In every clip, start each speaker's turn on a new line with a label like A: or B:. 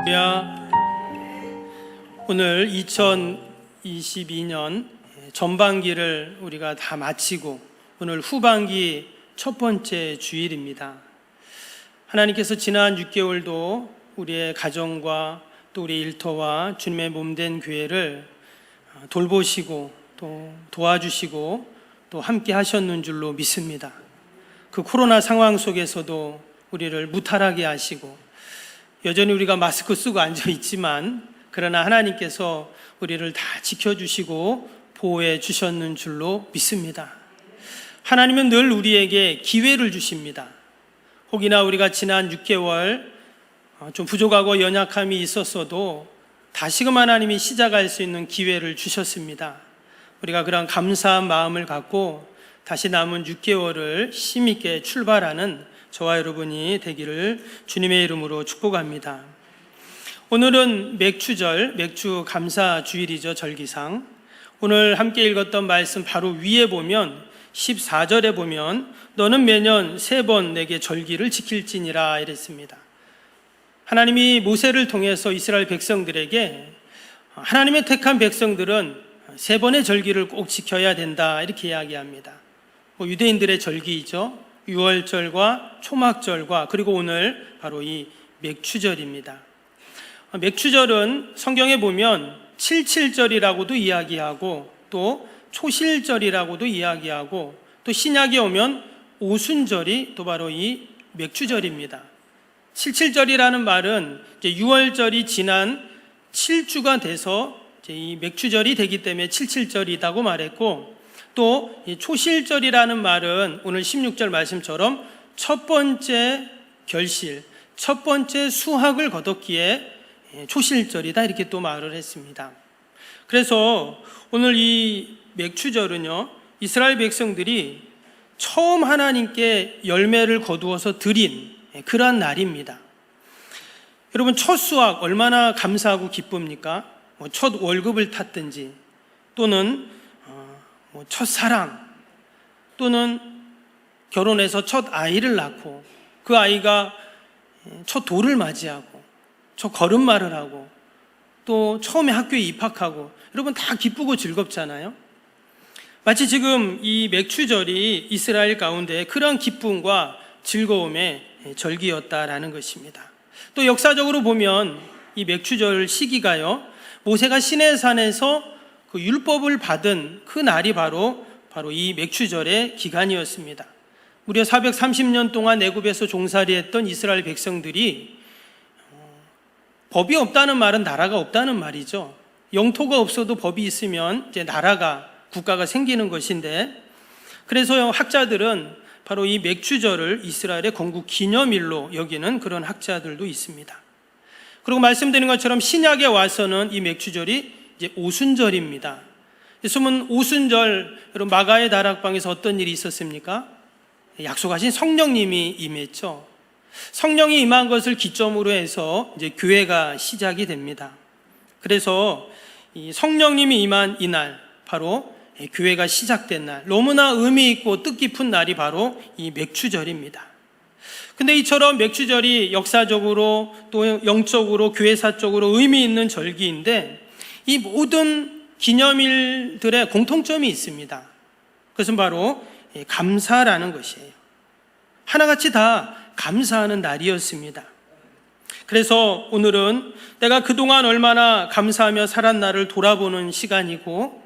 A: 할렐루야. 오늘 2022년 전반기를 우리가 다 마치고 오늘 후반기 첫 번째 주일입니다. 하나님께서 지난 6개월도 우리의 가정과 또 우리 일터와 주님의 몸된 교회를 돌보시고 또 도와주시고 또 함께 하셨는 줄로 믿습니다. 그 코로나 상황 속에서도 우리를 무탈하게 하시고 여전히 우리가 마스크 쓰고 앉아 있지만 그러나 하나님께서 우리를 다 지켜주시고 보호해 주셨는 줄로 믿습니다. 하나님은 늘 우리에게 기회를 주십니다. 혹이나 우리가 지난 6개월 좀 부족하고 연약함이 있었어도 다시금 하나님이 시작할 수 있는 기회를 주셨습니다. 우리가 그런 감사한 마음을 갖고 다시 남은 6개월을 힘있게 출발하는 저와 여러분이 되기를 주님의 이름으로 축복합니다. 오늘은 맥주절, 맥주 감사 주일이죠. 절기상. 오늘 함께 읽었던 말씀 바로 위에 보면 14절에 보면 너는 매년 3번 내게 절기를 지킬지니라 이랬습니다. 하나님이 모세를 통해서 이스라엘 백성들에게 하나님의 택한 백성들은 3번의 절기를 꼭 지켜야 된다 이렇게 이야기합니다. 유대인들의 절기이죠. 유월절과 초막절과 그리고 오늘 바로 이 맥추절입니다. 맥추절은 성경에 보면 77절이라고도 이야기하고 또 초실절이라고도 이야기하고 또 신약에 오면 오순절이 또 바로 이 맥추절입니다. 77절이라는 말은 이제 유월절이 지난 7주가 돼서 이제 이 맥추절이 되기 때문에 77절이라고 말했고 또 초실절이라는 말은 오늘 16절 말씀처럼 첫 번째 결실, 첫 번째 수확을 거뒀기에 초실절이다 이렇게 또 말을 했습니다. 그래서 오늘 이 맥추절은요, 이스라엘 백성들이 처음 하나님께 열매를 거두어서 드린 그러한 날입니다. 여러분, 첫 수확 얼마나 감사하고 기쁩니까? 첫 월급을 탔든지 또는 첫 사랑 또는 결혼해서 첫 아이를 낳고 그 아이가 첫 돌을 맞이하고 첫 걸음마를 하고 또 처음에 학교에 입학하고 여러분 다 기쁘고 즐겁잖아요. 마치 지금 이 맥추절이 이스라엘 가운데 그런 기쁨과 즐거움의 절기였다라는 것입니다. 또 역사적으로 보면 이 맥추절 시기가요, 모세가 시내산에서 그 율법을 받은 그 날이 바로 이 맥추절의 기간이었습니다. 무려 430년 동안 애굽에서 종살이했던 이스라엘 백성들이 법이 없다는 말은 나라가 없다는 말이죠. 영토가 없어도 법이 있으면 이제 나라가 국가가 생기는 것인데 그래서 학자들은 바로 이 맥추절을 이스라엘의 건국 기념일로 여기는 그런 학자들도 있습니다. 그리고 말씀드린 것처럼 신약에 와서는 이 맥추절이 이제 오순절입니다. 숨은 오순절, 여러분 마가의 다락방에서 어떤 일이 있었습니까? 약속하신 성령님이 임했죠. 성령이 임한 것을 기점으로 해서 이제 교회가 시작이 됩니다. 그래서 이 성령님이 임한 이날, 바로 교회가 시작된 날, 너무나 의미 있고 뜻깊은 날이 바로 이 맥추절입니다. 근데 이처럼 맥추절이 역사적으로 또 영적으로 교회사적으로 의미 있는 절기인데 이 모든 기념일들의 공통점이 있습니다. 그것은 바로 감사라는 것이에요. 하나같이 다 감사하는 날이었습니다. 그래서 오늘은 내가 그동안 얼마나 감사하며 살았나를 돌아보는 시간이고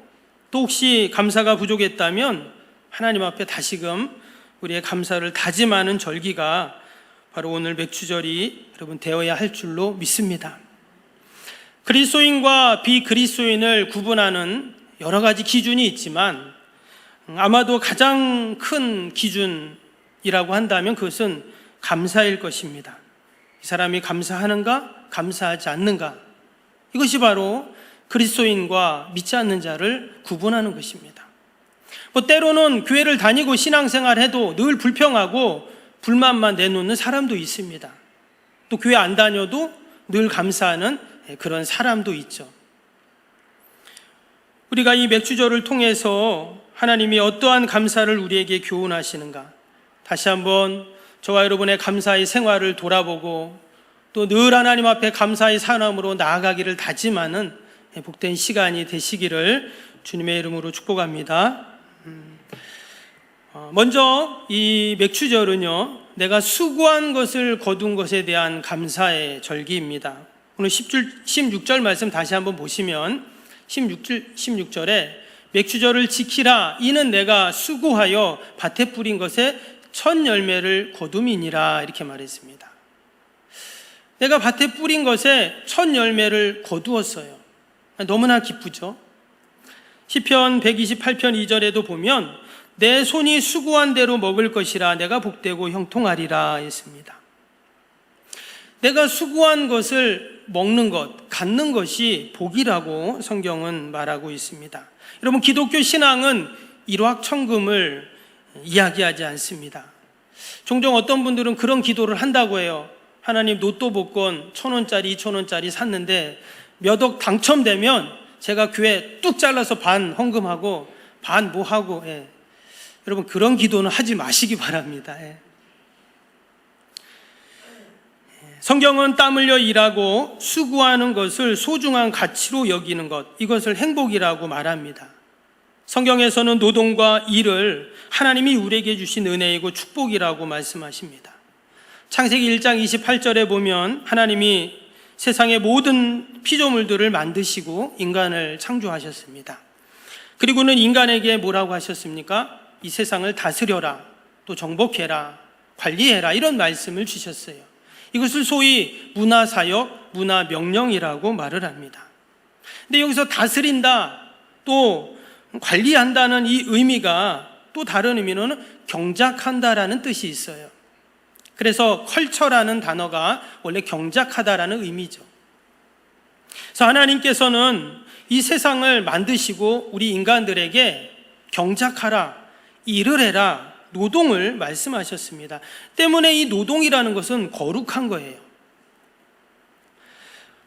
A: 또 혹시 감사가 부족했다면 하나님 앞에 다시금 우리의 감사를 다짐하는 절기가 바로 오늘 맥추절이 여러분 되어야 할 줄로 믿습니다. 그리스도인과 비그리스도인을 구분하는 여러 가지 기준이 있지만 아마도 가장 큰 기준이라고 한다면 그것은 감사일 것입니다. 이 사람이 감사하는가, 감사하지 않는가, 이것이 바로 그리스도인과 믿지 않는 자를 구분하는 것입니다. 때로는 교회를 다니고 신앙생활해도 늘 불평하고 불만만 내놓는 사람도 있습니다. 또 교회 안 다녀도 늘 감사하는 그런 사람도 있죠. 우리가 이 맥추절을 통해서 하나님이 어떠한 감사를 우리에게 교훈하시는가, 다시 한번 저와 여러분의 감사의 생활을 돌아보고 또 늘 하나님 앞에 감사의 사람으로 나아가기를 다짐하는 복된 시간이 되시기를 주님의 이름으로 축복합니다. 먼저 이 맥추절은요, 내가 수고한 것을 거둔 것에 대한 감사의 절기입니다. 오늘 16절 말씀 다시 한번 보시면 16절에 맥추절을 지키라, 이는 내가 수고하여 밭에 뿌린 것에 첫 열매를 거둠이니라, 이렇게 말했습니다. 내가 밭에 뿌린 것에 첫 열매를 거두었어요. 너무나 기쁘죠. 시편 128편 2절에도 보면 내 손이 수고한 대로 먹을 것이라 내가 복되고 형통하리라 했습니다. 내가 수고한 것을 먹는 것, 갖는 것이 복이라고 성경은 말하고 있습니다. 여러분, 기독교 신앙은 일확천금을 이야기하지 않습니다. 종종 어떤 분들은 그런 기도를 한다고 해요. 하나님, 로또 복권 1,000원짜리 2,000원짜리 샀는데 몇 억 당첨되면 제가 교회 뚝 잘라서 반 헌금하고 반 뭐 하고. 예. 여러분, 그런 기도는 하지 마시기 바랍니다. 예. 성경은 땀 흘려 일하고 수고하는 것을 소중한 가치로 여기는 것, 이것을 행복이라고 말합니다. 성경에서는 노동과 일을 하나님이 우리에게 주신 은혜이고 축복이라고 말씀하십니다. 창세기 1장 28절에 보면 하나님이 세상의 모든 피조물들을 만드시고 인간을 창조하셨습니다. 그리고는 인간에게 뭐라고 하셨습니까? 이 세상을 다스려라, 또 정복해라, 관리해라, 이런 말씀을 주셨어요. 이것을 소위 문화사역, 문화명령이라고 말을 합니다. 근데 여기서 다스린다, 또 관리한다는 이 의미가 또 다른 의미는 경작한다라는 뜻이 있어요. 그래서 컬처라는 단어가 원래 경작하다라는 의미죠. 그래서 하나님께서는 이 세상을 만드시고 우리 인간들에게 경작하라, 일을 해라, 노동을 말씀하셨습니다. 때문에 이 노동이라는 것은 거룩한 거예요.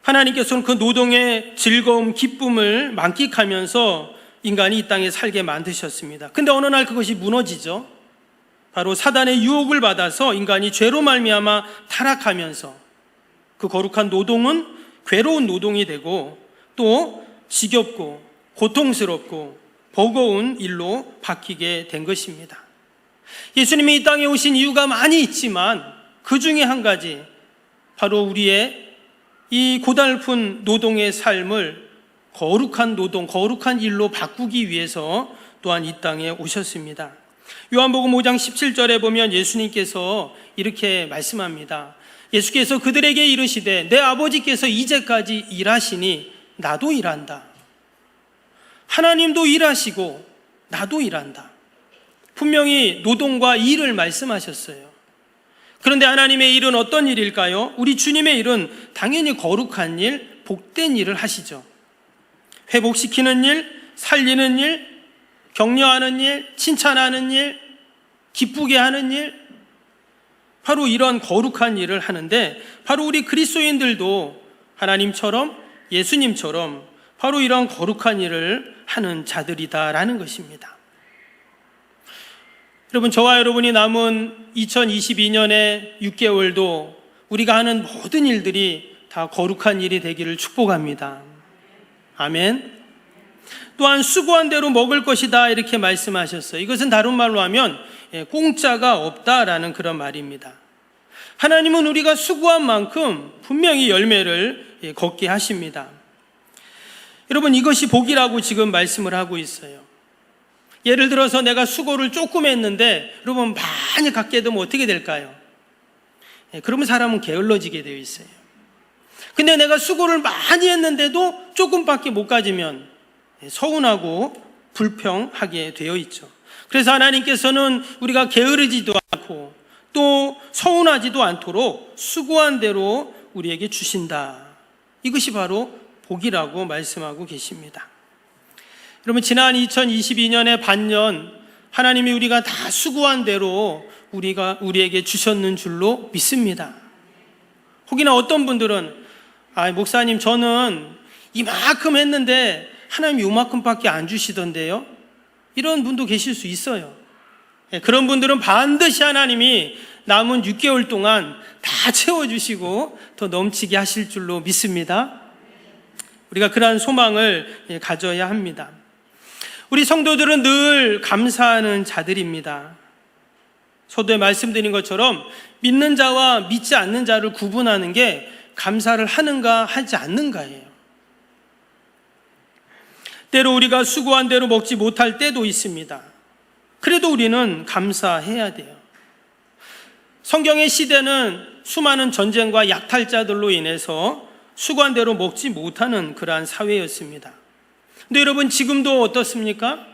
A: 하나님께서는 그 노동의 즐거움, 기쁨을 만끽하면서 인간이 이 땅에 살게 만드셨습니다. 근데 어느 날 그것이 무너지죠. 바로 사단의 유혹을 받아서 인간이 죄로 말미암아 타락하면서 그 거룩한 노동은 괴로운 노동이 되고 또 지겹고 고통스럽고 버거운 일로 바뀌게 된 것입니다. 예수님이 이 땅에 오신 이유가 많이 있지만 그 중에 한 가지, 바로 우리의 이 고달픈 노동의 삶을 거룩한 노동, 거룩한 일로 바꾸기 위해서 또한 이 땅에 오셨습니다. 요한복음 5장 17절에 보면 예수님께서 이렇게 말씀합니다. 예수께서 그들에게 이르시되 내 아버지께서 이제까지 일하시니 나도 일한다. 하나님도 일하시고 나도 일한다. 분명히 노동과 일을 말씀하셨어요. 그런데 하나님의 일은 어떤 일일까요? 우리 주님의 일은 당연히 거룩한 일, 복된 일을 하시죠. 회복시키는 일, 살리는 일, 격려하는 일, 칭찬하는 일, 기쁘게 하는 일, 바로 이런 거룩한 일을 하는데, 바로 우리 그리스도인들도 하나님처럼, 예수님처럼 바로 이런 거룩한 일을 하는 자들이다라는 것입니다. 여러분, 저와 여러분이 남은 2022년의 6개월도 우리가 하는 모든 일들이 다 거룩한 일이 되기를 축복합니다. 아멘. 또한 수고한 대로 먹을 것이다, 이렇게 말씀하셨어요. 이것은 다른 말로 하면 공짜가 없다라는 그런 말입니다. 하나님은 우리가 수고한 만큼 분명히 열매를 걷게 하십니다. 여러분, 이것이 복이라고 지금 말씀을 하고 있어요. 예를 들어서 내가 수고를 조금 했는데 여러분 많이 갖게 되면 어떻게 될까요? 그러면 사람은 게을러지게 되어 있어요. 근데 내가 수고를 많이 했는데도 조금밖에 못 가지면 서운하고 불평하게 되어 있죠. 그래서 하나님께서는 우리가 게으르지도 않고 또 서운하지도 않도록 수고한 대로 우리에게 주신다. 이것이 바로 복이라고 말씀하고 계십니다. 여러분, 지난 2022년의 반년 하나님이 우리가 다 수고한 대로 우리에게 주셨는 줄로 믿습니다. 혹이나 어떤 분들은 목사님, 저는 이만큼 했는데 하나님이 요만큼밖에 안 주시던데요? 이런 분도 계실 수 있어요. 그런 분들은 반드시 하나님이 남은 6개월 동안 다 채워주시고 더 넘치게 하실 줄로 믿습니다. 우리가 그러한 소망을 가져야 합니다. 우리 성도들은 늘 감사하는 자들입니다. 서두에 말씀드린 것처럼 믿는 자와 믿지 않는 자를 구분하는 게 감사를 하는가 하지 않는가예요. 때로 우리가 수고한 대로 먹지 못할 때도 있습니다. 그래도 우리는 감사해야 돼요. 성경의 시대는 수많은 전쟁과 약탈자들로 인해서 수고한 대로 먹지 못하는 그러한 사회였습니다. 근데 여러분, 지금도 어떻습니까?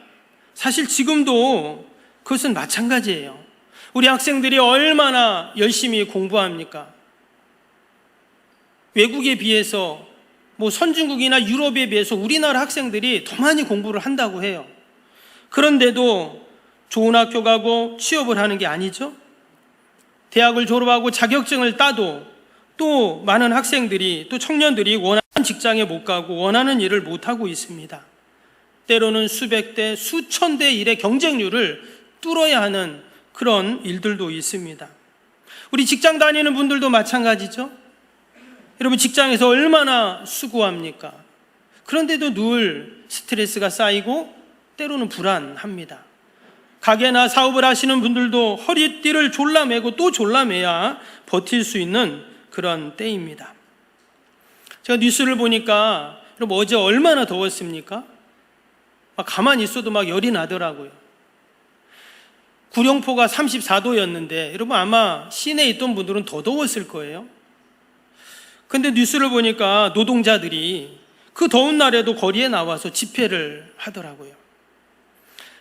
A: 사실 지금도 그것은 마찬가지예요. 우리 학생들이 얼마나 열심히 공부합니까? 외국에 비해서 선진국이나 유럽에 비해서 우리나라 학생들이 더 많이 공부를 한다고 해요. 그런데도 좋은 학교 가고 취업을 하는 게 아니죠. 대학을 졸업하고 자격증을 따도 또 많은 학생들이, 또 청년들이 원하는 직장에 못 가고 원하는 일을 못 하고 있습니다. 때로는 수백 대, 수천 대 일의 경쟁률을 뚫어야 하는 그런 일들도 있습니다. 우리 직장 다니는 분들도 마찬가지죠. 여러분, 직장에서 얼마나 수고합니까? 그런데도 늘 스트레스가 쌓이고 때로는 불안합니다. 가게나 사업을 하시는 분들도 허리띠를 졸라매고 또 졸라매야 버틸 수 있는 그런 때입니다. 제가 뉴스를 보니까 여러분, 어제 얼마나 더웠습니까? 가만히 있어도 열이 나더라고요. 구룡포가 34도였는데 여러분, 아마 시내에 있던 분들은 더 더웠을 거예요. 근데 뉴스를 보니까 노동자들이 그 더운 날에도 거리에 나와서 집회를 하더라고요.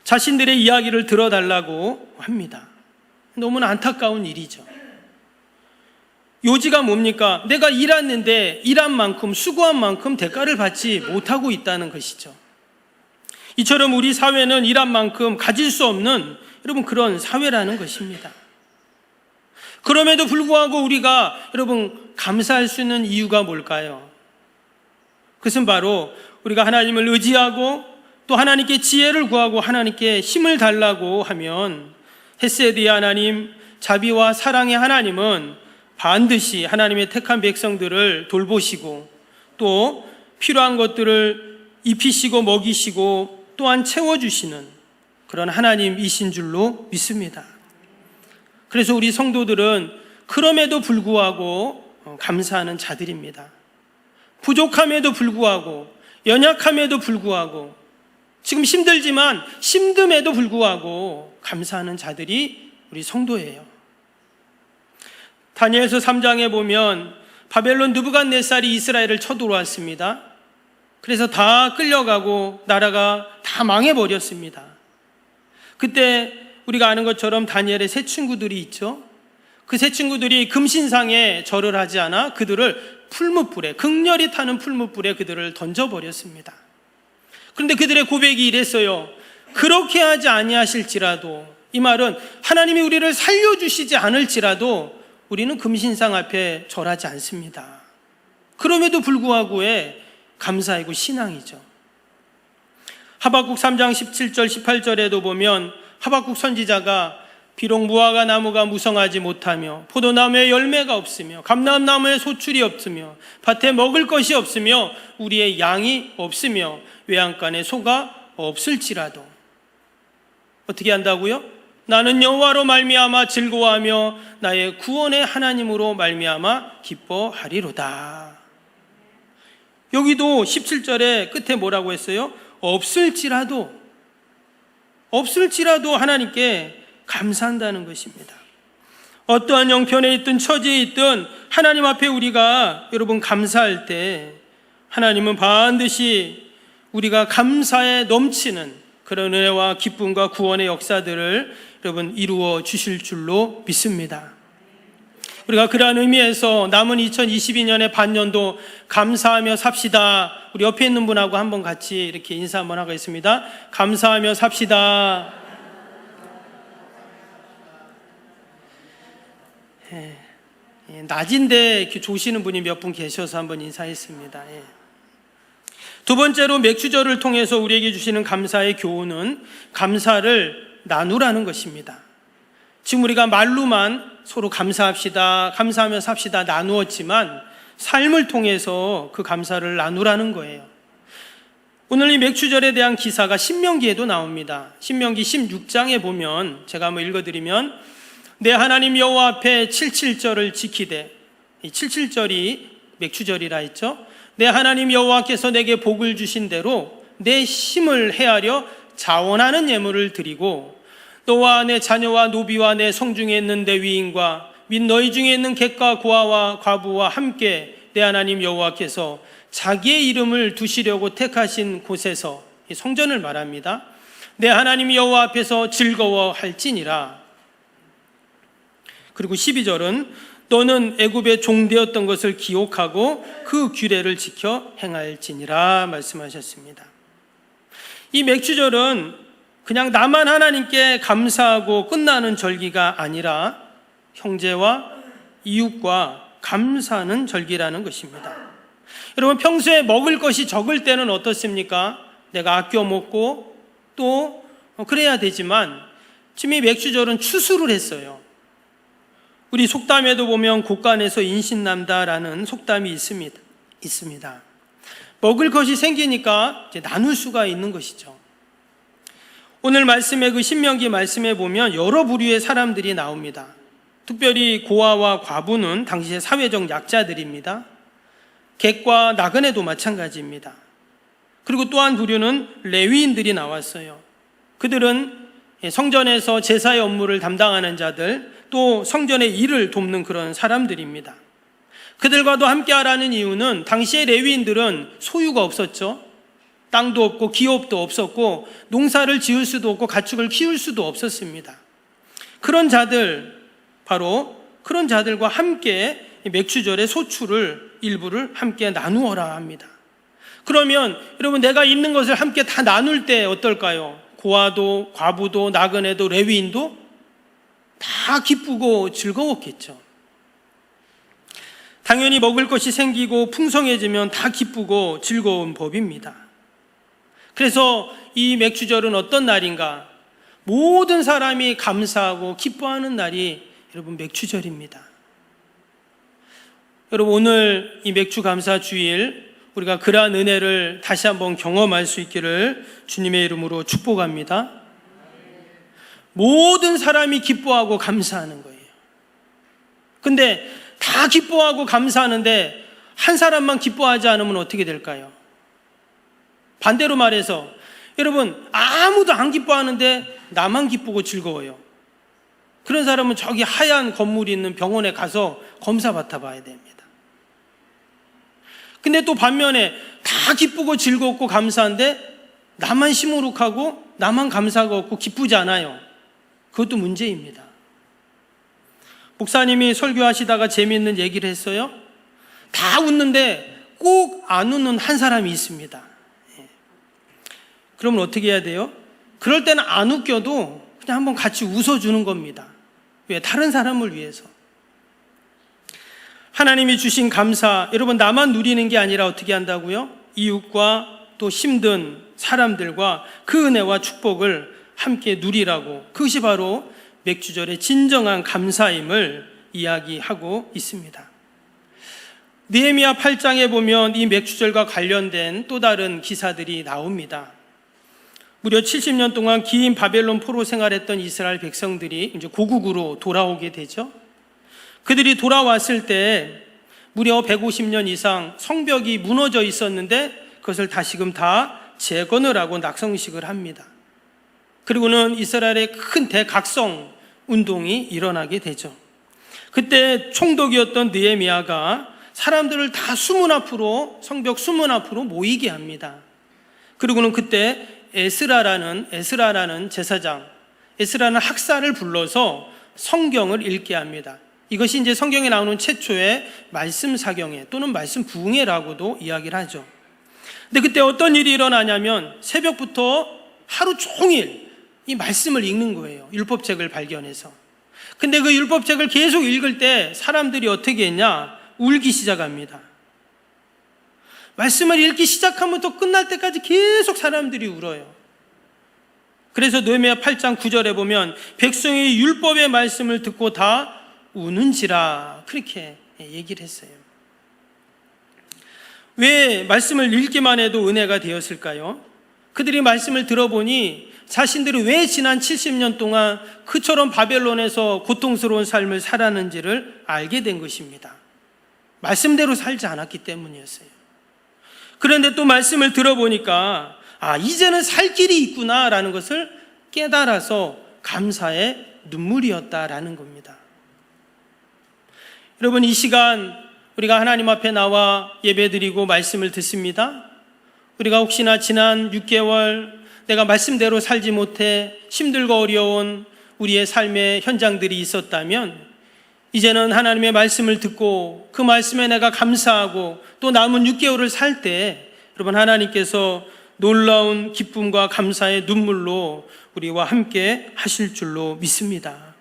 A: 자신들의 이야기를 들어달라고 합니다. 너무나 안타까운 일이죠. 요지가 뭡니까? 내가 일했는데 일한 만큼, 수고한 만큼 대가를 받지 못하고 있다는 것이죠. 이처럼 우리 사회는 일한 만큼 가질 수 없는 여러분 그런 사회라는 것입니다. 그럼에도 불구하고 우리가 여러분 감사할 수 있는 이유가 뭘까요? 그것은 바로 우리가 하나님을 의지하고 또 하나님께 지혜를 구하고 하나님께 힘을 달라고 하면 헤세드의 하나님, 자비와 사랑의 하나님은 반드시 하나님의 택한 백성들을 돌보시고 또 필요한 것들을 입히시고 먹이시고 또한 채워주시는 그런 하나님이신 줄로 믿습니다. 그래서 우리 성도들은 그럼에도 불구하고 감사하는 자들입니다. 부족함에도 불구하고, 연약함에도 불구하고, 지금 힘들지만 힘듦에도 불구하고 감사하는 자들이 우리 성도예요. 다니엘서 3장에 보면 바벨론 느부갓네살이 이스라엘을 쳐들어왔습니다. 그래서 다 끌려가고 나라가 다 망해버렸습니다. 그때 우리가 아는 것처럼 다니엘의 세 친구들이 있죠. 그 세 친구들이 금신상에 절을 하지 않아 그들을 풀무불에, 극렬히 타는 풀무불에 그들을 던져버렸습니다. 그런데 그들의 고백이 이랬어요. 그렇게 하지 아니하실지라도, 이 말은 하나님이 우리를 살려주시지 않을지라도 우리는 금신상 앞에 절하지 않습니다. 그럼에도 불구하고의 감사이고 신앙이죠. 하박국 3장 17절 18절에도 보면 하박국 선지자가 비록 무화과 나무가 무성하지 못하며 포도나무에 열매가 없으며 감람나무에 소출이 없으며 밭에 먹을 것이 없으며 우리의 양이 없으며 외양간에 소가 없을지라도 어떻게 한다고요? 나는 여호와로 말미암아 즐거워하며 나의 구원의 하나님으로 말미암아 기뻐하리로다. 여기도 17절에 끝에 뭐라고 했어요? 없을지라도 하나님께 감사한다는 것입니다. 어떠한 형편에 있든 처지에 있든 하나님 앞에 우리가 여러분 감사할 때 하나님은 반드시 우리가 감사에 넘치는 그런 은혜와 기쁨과 구원의 역사들을 여러분 이루어 주실 줄로 믿습니다. 우리가 그러한 의미에서 남은 2022년의 반년도 감사하며 삽시다. 우리 옆에 있는 분하고 한번 같이 이렇게 인사 한번 하겠습니다. 감사하며 삽시다. 낮인데 이렇게 조시는 분이 몇 분 계셔서 한번 인사했습니다. 두 번째로 맥주절을 통해서 우리에게 주시는 감사의 교훈은 감사를 나누라는 것입니다. 지금 우리가 말로만 서로 감사합시다, 감사하며 삽시다 나누었지만 삶을 통해서 그 감사를 나누라는 거예요. 오늘 이 맥주절에 대한 기사가 신명기에도 나옵니다. 신명기 16장에 보면 제가 한번 읽어드리면, 내 하나님 여호와 앞에 77절을 지키되, 이 77절이 맥주절이라 했죠. 내 하나님 여호와께서 내게 복을 주신 대로 내 힘을 헤아려 자원하는 예물을 드리고, 너와 내 자녀와 노비와 내 성중에 있는 내 위인과 및 너희 중에 있는 객과 고아와 과부와 함께 내 하나님 여호와께서 자기의 이름을 두시려고 택하신 곳에서, 이 성전을 말합니다. 내 하나님 여호와 앞에서 즐거워할지니라. 그리고 12절은 너는 애굽의 종되었던 것을 기억하고 그 규례를 지켜 행할지니라 말씀하셨습니다. 이 맥주절은 그냥 나만 하나님께 감사하고 끝나는 절기가 아니라 형제와 이웃과 감사하는 절기라는 것입니다. 여러분, 평소에 먹을 것이 적을 때는 어떻습니까? 내가 아껴 먹고 또 그래야 되지만 지금 이 맥주절은 추수를 했어요. 우리 속담에도 보면 곡간에서 인신난다라는 속담이 있습니다. 먹을 것이 생기니까 이제 나눌 수가 있는 것이죠. 오늘 말씀의 그 신명기 말씀에 보면 여러 부류의 사람들이 나옵니다. 특별히 고아와 과부는 당시의 사회적 약자들입니다. 객과 나그네도 마찬가지입니다. 그리고 또 한 부류는 레위인들이 나왔어요. 그들은 성전에서 제사의 업무를 담당하는 자들, 또 성전의 일을 돕는 그런 사람들입니다. 그들과도 함께하라는 이유는 당시의 레위인들은 소유가 없었죠. 땅도 없고 기업도 없었고 농사를 지을 수도 없고 가축을 키울 수도 없었습니다. 그런 자들, 바로 그런 자들과 함께 맥주절의 소출을 일부를 함께 나누어라 합니다. 그러면 여러분, 내가 있는 것을 함께 다 나눌 때 어떨까요? 고아도 과부도 나그네도 레위인도 다 기쁘고 즐거웠겠죠. 당연히 먹을 것이 생기고 풍성해지면 다 기쁘고 즐거운 법입니다. 그래서 이 맥주절은 어떤 날인가? 모든 사람이 감사하고 기뻐하는 날이 여러분 맥주절입니다. 여러분, 오늘 이 맥주 감사 주일 우리가 그러한 은혜를 다시 한번 경험할 수 있기를 주님의 이름으로 축복합니다. 모든 사람이 기뻐하고 감사하는 거예요. 근데 다 기뻐하고 감사하는데 한 사람만 기뻐하지 않으면 어떻게 될까요? 반대로 말해서 여러분, 아무도 안 기뻐하는데 나만 기쁘고 즐거워요. 그런 사람은 저기 하얀 건물이 있는 병원에 가서 검사 받아봐야 됩니다. 근데 또 반면에 다 기쁘고 즐겁고 감사한데 나만 시무룩하고 나만 감사가 없고 기쁘지 않아요. 그것도 문제입니다. 목사님이 설교하시다가 재미있는 얘기를 했어요. 다 웃는데 꼭 안 웃는 한 사람이 있습니다. 그러면 어떻게 해야 돼요? 그럴 때는 안 웃겨도 그냥 한번 같이 웃어주는 겁니다. 왜? 다른 사람을 위해서. 하나님이 주신 감사, 여러분, 나만 누리는 게 아니라 어떻게 한다고요? 이웃과 또 힘든 사람들과 그 은혜와 축복을 함께 누리라고, 그것이 바로 맥주절의 진정한 감사임을 이야기하고 있습니다. 느헤미야 8장에 보면 이 맥주절과 관련된 또 다른 기사들이 나옵니다. 무려 70년 동안 긴 바벨론 포로 생활했던 이스라엘 백성들이 이제 고국으로 돌아오게 되죠. 그들이 돌아왔을 때 무려 150년 이상 성벽이 무너져 있었는데 그것을 다시금 다 재건을 하고 낙성식을 합니다. 그리고는 이스라엘의 큰 대각성 운동이 일어나게 되죠. 그때 총독이었던 느헤미야가 사람들을 다 수문 앞으로, 성벽 수문 앞으로 모이게 합니다. 그리고는 그때 에스라라는 제사장, 에스라는 학사를 불러서 성경을 읽게 합니다. 이것이 이제 성경에 나오는 최초의 말씀 사경회 또는 말씀 부흥회라고도 이야기를 하죠. 근데 그때 어떤 일이 일어나냐면 새벽부터 하루 종일 이 말씀을 읽는 거예요. 율법책을 발견해서. 근데 그 율법책을 계속 읽을 때 사람들이 어떻게 했냐? 울기 시작합니다. 말씀을 읽기 시작하면 또 끝날 때까지 계속 사람들이 울어요. 그래서 느헤미야 8장 9절에 보면 백성이 율법의 말씀을 듣고 다 우는지라 그렇게 얘기를 했어요. 왜 말씀을 읽기만 해도 은혜가 되었을까요? 그들이 말씀을 들어보니 자신들이 왜 지난 70년 동안 그처럼 바벨론에서 고통스러운 삶을 살았는지를 알게 된 것입니다. 말씀대로 살지 않았기 때문이었어요. 그런데 또 말씀을 들어보니까 이제는 살 길이 있구나라는 것을 깨달아서 감사의 눈물이었다라는 겁니다. 여러분, 이 시간 우리가 하나님 앞에 나와 예배드리고 말씀을 듣습니다. 우리가 혹시나 지난 6개월 내가 말씀대로 살지 못해 힘들고 어려운 우리의 삶의 현장들이 있었다면 이제는 하나님의 말씀을 듣고 그 말씀에 내가 감사하고 또 남은 6개월을 살 때 여러분, 하나님께서 놀라운 기쁨과 감사의 눈물로 우리와 함께 하실 줄로 믿습니다.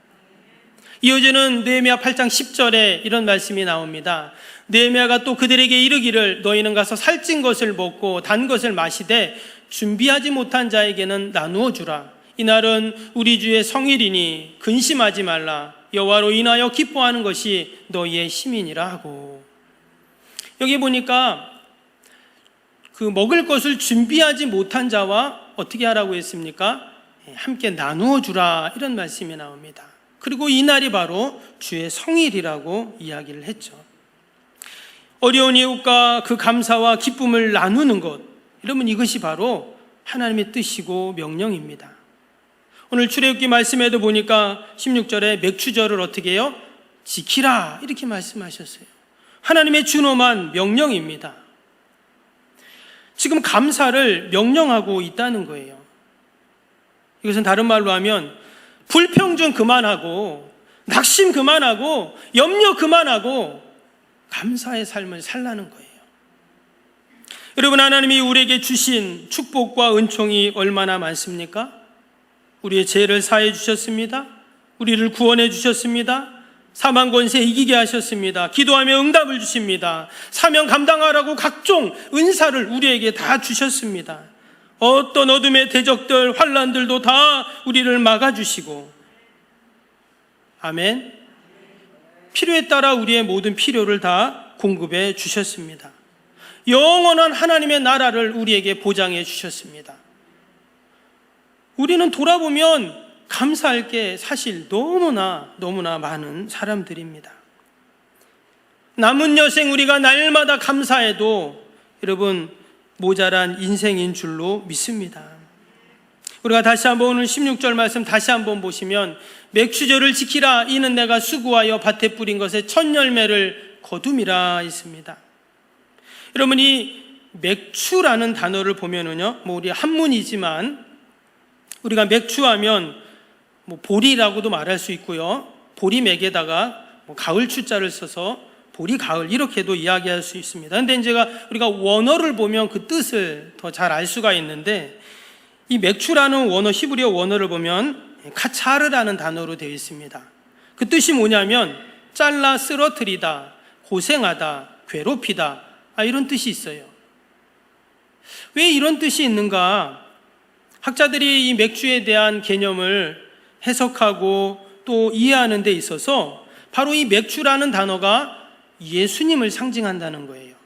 A: 이어지는 느헤미야 8장 10절에 이런 말씀이 나옵니다. 느헤미야가 또 그들에게 이르기를 너희는 가서 살찐 것을 먹고 단 것을 마시되 준비하지 못한 자에게는 나누어 주라. 이날은 우리 주의 성일이니 근심하지 말라. 여호와로 인하여 기뻐하는 것이 너희의 힘이니라 하고, 여기 보니까 그 먹을 것을 준비하지 못한 자와 어떻게 하라고 했습니까? 함께 나누어 주라, 이런 말씀이 나옵니다. 그리고 이날이 바로 주의 성일이라고 이야기를 했죠. 어려운 이웃과 그 감사와 기쁨을 나누는 것, 여러분, 이것이 바로 하나님의 뜻이고 명령입니다. 오늘 출애굽기 말씀에도 보니까 16절에 맥추절을 어떻게 해요? 지키라, 이렇게 말씀하셨어요. 하나님의 준엄한 명령입니다. 지금 감사를 명령하고 있다는 거예요. 이것은 다른 말로 하면 불평좀 그만하고 낙심 그만하고 염려 그만하고 감사의 삶을 살라는 거예요. 여러분, 하나님이 우리에게 주신 축복과 은총이 얼마나 많습니까? 우리의 죄를 사해 주셨습니다. 우리를 구원해 주셨습니다. 사망 권세 이기게 하셨습니다. 기도하며 응답을 주십니다. 사명 감당하라고 각종 은사를 우리에게 다 주셨습니다. 어떤 어둠의 대적들, 환난들도 다 우리를 막아주시고, 아멘, 필요에 따라 우리의 모든 필요를 다 공급해 주셨습니다. 영원한 하나님의 나라를 우리에게 보장해 주셨습니다. 우리는 돌아보면 감사할 게 사실 너무나 많은 사람들입니다. 남은 여생 우리가 날마다 감사해도 여러분 모자란 인생인 줄로 믿습니다. 우리가 다시 한번 오늘 16절 말씀 다시 한번 보시면 맥추절을 지키라. 이는 내가 수고하여 밭에 뿌린 것에 첫 열매를 거둠이라 있습니다. 여러분, 이 맥추라는 단어를 보면은요, 우리 한문이지만 우리가 맥추하면 보리라고도 말할 수 있고요, 보리맥에다가 가을 추자를 써서 보리 가을 이렇게도 이야기할 수 있습니다. 그런데 이제 우리가 원어를 보면 그 뜻을 더 잘 알 수가 있는데, 이 맥추라는 원어, 히브리어 원어를 보면 카차르라는 단어로 되어 있습니다. 그 뜻이 뭐냐면 잘라 쓰러뜨리다, 고생하다, 괴롭히다, 이런 뜻이 있어요. 왜 이런 뜻이 있는가? 학자들이 이 맥주에 대한 개념을 해석하고 또 이해하는 데 있어서 바로 이 맥주라는 단어가 예수님을 상징한다는 거예요.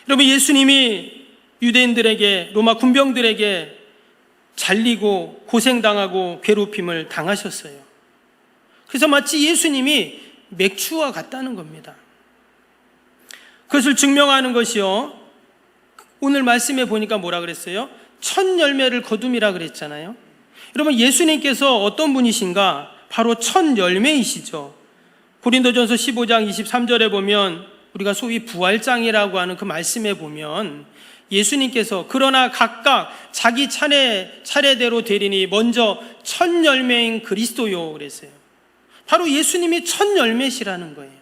A: 여러분, 예수님이 유대인들에게, 로마 군병들에게 잘리고 고생당하고 괴롭힘을 당하셨어요. 그래서 마치 예수님이 맥주와 같다는 겁니다. 그것을 증명하는 것이요, 오늘 말씀에 보니까 뭐라 그랬어요? 첫 열매를 거둠이라 그랬잖아요. 여러분, 예수님께서 어떤 분이신가? 바로 첫 열매이시죠. 고린도전서 15장 23절에 보면 우리가 소위 부활장이라고 하는 그 말씀에 보면 예수님께서 그러나 각각 자기 차례대로 되리니 먼저 첫 열매인 그리스도요 그랬어요. 바로 예수님이 첫 열매시라는 거예요.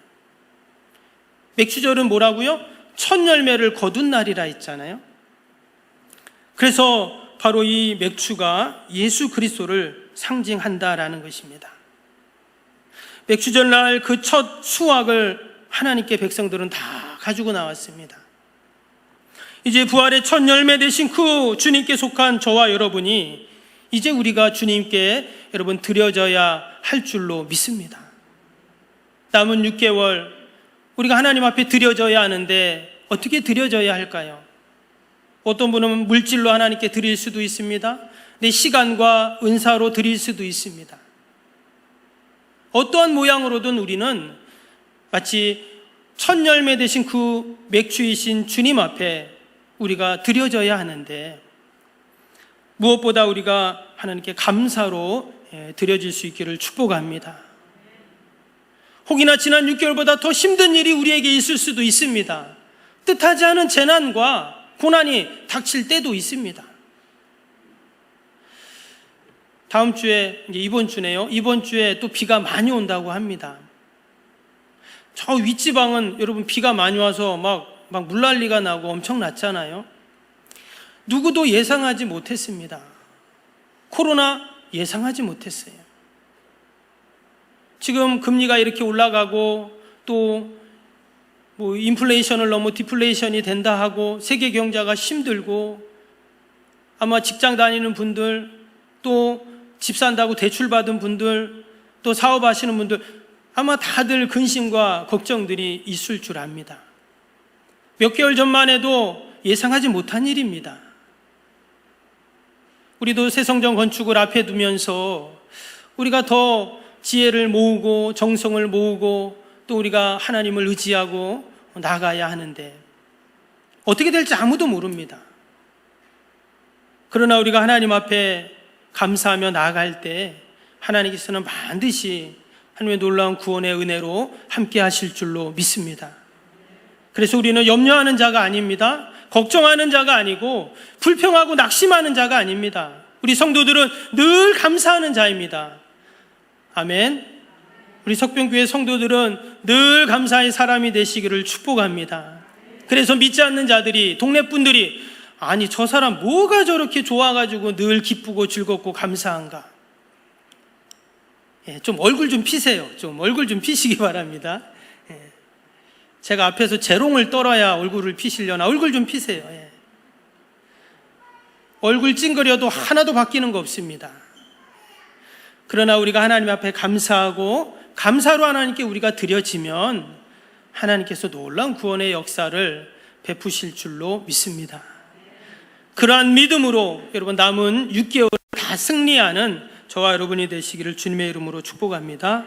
A: 맥추절은 뭐라고요? 첫 열매를 거둔 날이라 했잖아요. 그래서 바로 이 맥추가 예수 그리스도를 상징한다라는 것입니다. 맥추절 날 그 첫 수확을 하나님께 백성들은 다 가지고 나왔습니다. 이제 부활의 첫 열매 되신 그 주님께 속한 저와 여러분이 이제 우리가 주님께 여러분 드려져야 할 줄로 믿습니다. 남은 6개월 우리가 하나님 앞에 드려져야 하는데 어떻게 드려져야 할까요? 어떤 분은 물질로 하나님께 드릴 수도 있습니다. 내 시간과 은사로 드릴 수도 있습니다. 어떠한 모양으로든 우리는 마치 첫 열매 되신 그 맥주이신 주님 앞에 우리가 드려져야 하는데 무엇보다 우리가 하나님께 감사로 드려질 수 있기를 축복합니다. 혹이나 지난 6개월보다 더 힘든 일이 우리에게 있을 수도 있습니다. 뜻하지 않은 재난과 고난이 닥칠 때도 있습니다. 다음 주에, 이번 주네요. 이번 주에 또 비가 많이 온다고 합니다. 저 윗지방은 여러분 비가 많이 와서 막 물난리가 나고 엄청났잖아요. 누구도 예상하지 못했습니다. 코로나 예상하지 못했어요. 지금 금리가 이렇게 올라가고 또 인플레이션을 넘어 디플레이션이 된다 하고 세계 경제가 힘들고 아마 직장 다니는 분들 또 집 산다고 대출 받은 분들 또 사업하시는 분들 아마 다들 근심과 걱정들이 있을 줄 압니다. 몇 개월 전만 해도 예상하지 못한 일입니다. 우리도 새성전 건축을 앞에 두면서 우리가 더 지혜를 모으고 정성을 모으고 또 우리가 하나님을 의지하고 나가야 하는데 어떻게 될지 아무도 모릅니다. 그러나 우리가 하나님 앞에 감사하며 나아갈 때 하나님께서는 반드시 하나님의 놀라운 구원의 은혜로 함께 하실 줄로 믿습니다. 그래서 우리는 염려하는 자가 아닙니다. 걱정하는 자가 아니고 불평하고 낙심하는 자가 아닙니다. 우리 성도들은 늘 감사하는 자입니다. 아멘. 우리 석병교회 성도들은 늘 감사의 사람이 되시기를 축복합니다. 그래서 믿지 않는 자들이 동네 분들이 아니 저 사람 뭐가 저렇게 좋아가지고 늘 기쁘고 즐겁고 감사한가. 좀 얼굴 좀 피세요. 좀 얼굴 좀 피시기 바랍니다. 제가 앞에서 재롱을 떨어야 얼굴을 피시려나 얼굴 좀 피세요. 얼굴 찡그려도 하나도 바뀌는 거 없습니다. 그러나 우리가 하나님 앞에 감사하고 감사로 하나님께 우리가 드려지면 하나님께서 놀라운 구원의 역사를 베푸실 줄로 믿습니다. 그러한 믿음으로 여러분 남은 6개월 다 승리하는 저와 여러분이 되시기를 주님의 이름으로 축복합니다.